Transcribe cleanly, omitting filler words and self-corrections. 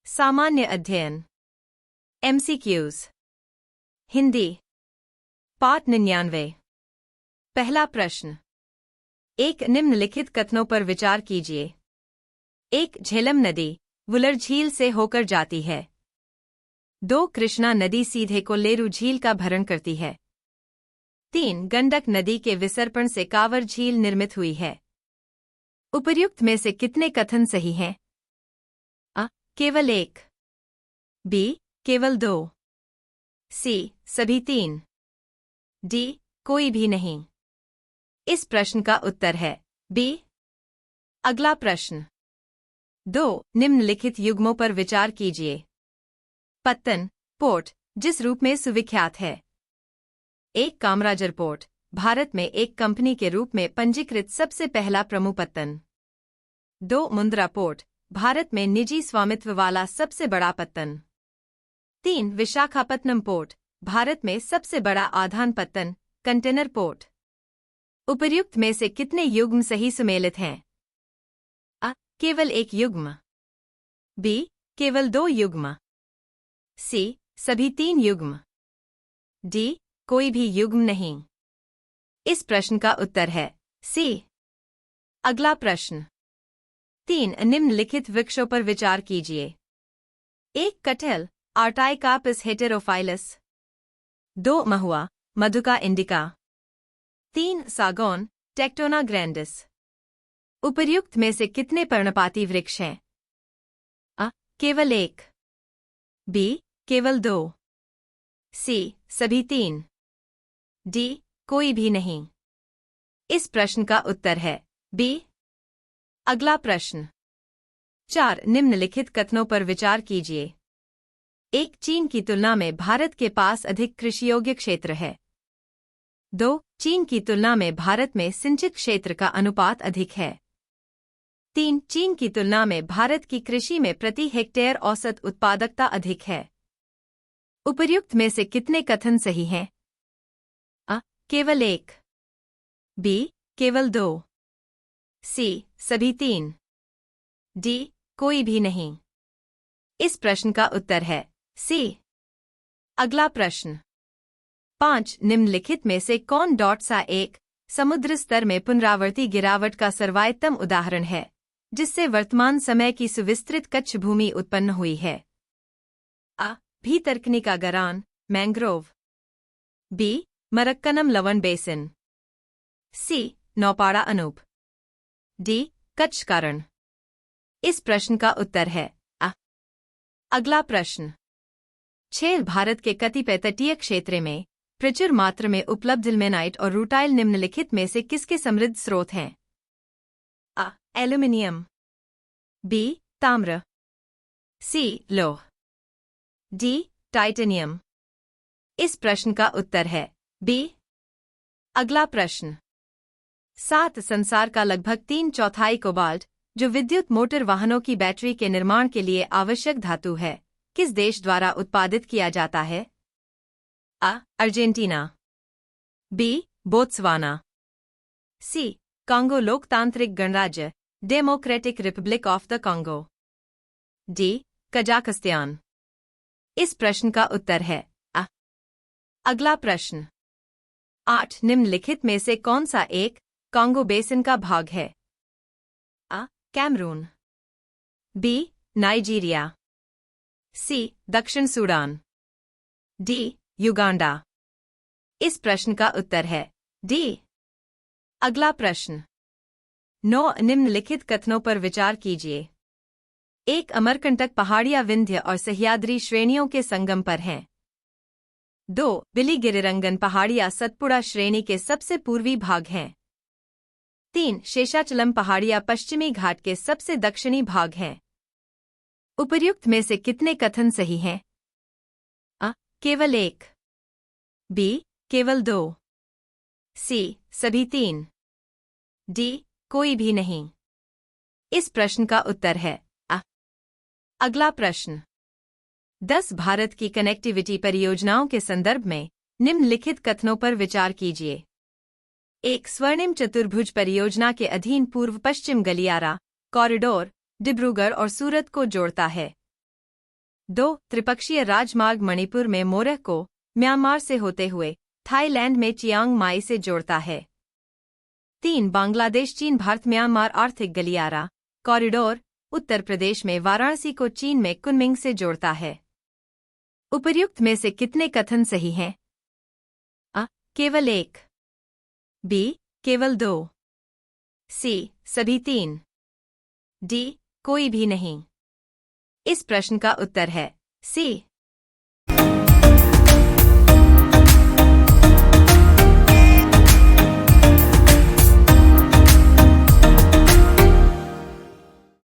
सामान्य अध्ययन MCQs हिंदी पाठ 99। पहला प्रश्न। एक निम्नलिखित कथनों पर विचार कीजिए। एक झेलम नदी वुलर झील से होकर जाती है। 2 कृष्णा नदी सीधे कोल्लेरू झील का भरण करती है। 3 गंडक नदी के विसर्पण से कांवर झील निर्मित हुई है। उपर्युक्त में से कितने कथन सही हैं? अ. केवल 1, बी. केवल 2, सी. सभी 3, डी. कोई भी नहीं। इस प्रश्न का उत्तर है बी। अगला प्रश्न। 2 निम्नलिखित युग्मों पर विचार कीजिए। पत्तन पोर्ट जिस रूप में सुविख्यात है। 1 कामराजर पोर्ट भारत में एक कंपनी के रूप में पंजीकृत सबसे पहला प्रमुपत्तन। 2 मुंद्रा पोर्ट भारत में निजी स्वामित्व वाला सबसे बड़ा पत्तन। 3 विशाखापत्तनम पोर्ट भारत में सबसे बड़ा आधान पत्तन कंटेनर पोर्ट। उपर्युक्त में से कितने युग्म सही सुमेलित हैं? अ. केवल 1 युग्म, बी. केवल 2 युग्म, सी. सभी 3 युग्म, डी. कोई भी युग्म नहीं। इस प्रश्न का उत्तर है सी। अगला प्रश्न। 3 निम्नलिखित वृक्षों पर विचार कीजिए। 1 कटहल आर्टाइकार्पस हेटेरोफाइलस। 2 महुआ मधुका इंडिका। 3 सागौन टेक्टोना ग्रैंडिस। उपर्युक्त में से कितने पर्णपाती वृक्ष हैं? अ. केवल 1, बी. केवल 2, सी. सभी 3, डी. कोई भी नहीं। इस प्रश्न का उत्तर है बी। अगला प्रश्न। 4 निम्नलिखित कथनों पर विचार कीजिए। 1 चीन की तुलना में भारत के पास अधिक कृषियोग्य क्षेत्र है। 2 चीन की तुलना में भारत में सिंचित क्षेत्र का अनुपात अधिक है। 3 चीन की तुलना में भारत की कृषि में प्रति हेक्टेयर औसत उत्पादकता अधिक है। उपर्युक्त में से कितने कथन सही हैं? अ. केवल 1, बी. केवल 2, सी. सभी 3, डी. कोई भी नहीं। इस प्रश्न का उत्तर है सी। अगला प्रश्न। 5 निम्नलिखित में से कौन सा एक समुद्र स्तर में पुनरावर्ती गिरावट का सर्वोत्तम उदाहरण है जिससे वर्तमान समय की सुविस्तृत कच्छ भूमि उत्पन्न हुई है? अ. भीतरकनिका गरान मैंग्रोव। बी. मरक्कनम लवण बेसिन। सी. नौपाड़ा अनूप। डी. कच्छ कारण। इस प्रश्न का उत्तर है अ। अगला प्रश्न। 6 भारत के कतिपय तटीय क्षेत्र में प्रचुर मात्रा में उपलब्ध इल्मेनाइट और रूटाइल निम्नलिखित में से किसके समृद्ध स्रोत हैं? अ. एल्यूमिनियम। बी. ताम्र। सी. लौह। डी. टाइटेनियम। इस प्रश्न का उत्तर है बी। अगला प्रश्न। 7 संसार का लगभग 3/4 कोबाल्ट जो विद्युत मोटर वाहनों की बैटरी के निर्माण के लिए आवश्यक धातु है किस देश द्वारा उत्पादित किया जाता है? अ. अर्जेंटीना। बी. बोत्सवाना। सी. कांगो लोकतांत्रिक गणराज्य democratic Republic of the Congo. D. Kazakhstan. इस प्रश्न का उत्तर है अ। अगला प्रश्न। 8 निम्नलिखित में से कौन सा एक कांगो बेसिन का भाग है? अ. कैमरून। बी. नाइजीरिया। सी. दक्षिण सूडान। डी. युगांडा। इस प्रश्न का उत्तर है डी। अगला प्रश्न। 9 निम्नलिखित कथनों पर विचार कीजिए। 1 अमरकंटक पहाड़ियां विंध्य और सह्याद्री श्रेणियों के संगम पर हैं। 2 बिलिगिरिरंगन पहाड़ियां सतपुड़ा श्रेणी के सबसे पूर्वी भाग हैं। 3 शेषाचलम पहाड़ियां पश्चिमी घाट के सबसे दक्षिणी भाग हैं। उपर्युक्त में से कितने कथन सही हैं? अ. केवल 1, बी. केवल 2, सी. सभी 3, डी. कोई भी नहीं। इस प्रश्न का उत्तर है अ। अगला प्रश्न। 10 भारत की कनेक्टिविटी परियोजनाओं के संदर्भ में निम्नलिखित कथनों पर विचार कीजिए। 1 स्वर्णिम चतुर्भुज परियोजना के अधीन पूर्व पश्चिम गलियारा कॉरिडोर डिब्रूगढ़ और सूरत को जोड़ता है। 2. त्रिपक्षीय राजमार्ग मणिपुर में मोरह को म्यांमार से होते हुए थाईलैंड में चियांग माई से जोड़ता है। 3. बांग्लादेश चीन भारत म्यांमार आर्थिक गलियारा कॉरिडोर उत्तर प्रदेश में वाराणसी को चीन में कुनमिंग से जोड़ता है। उपर्युक्त में से कितने कथन सही हैं? अ. केवल 1, बी. केवल 2, सी. सभी 3, डी. कोई भी नहीं। इस प्रश्न का उत्तर है सी.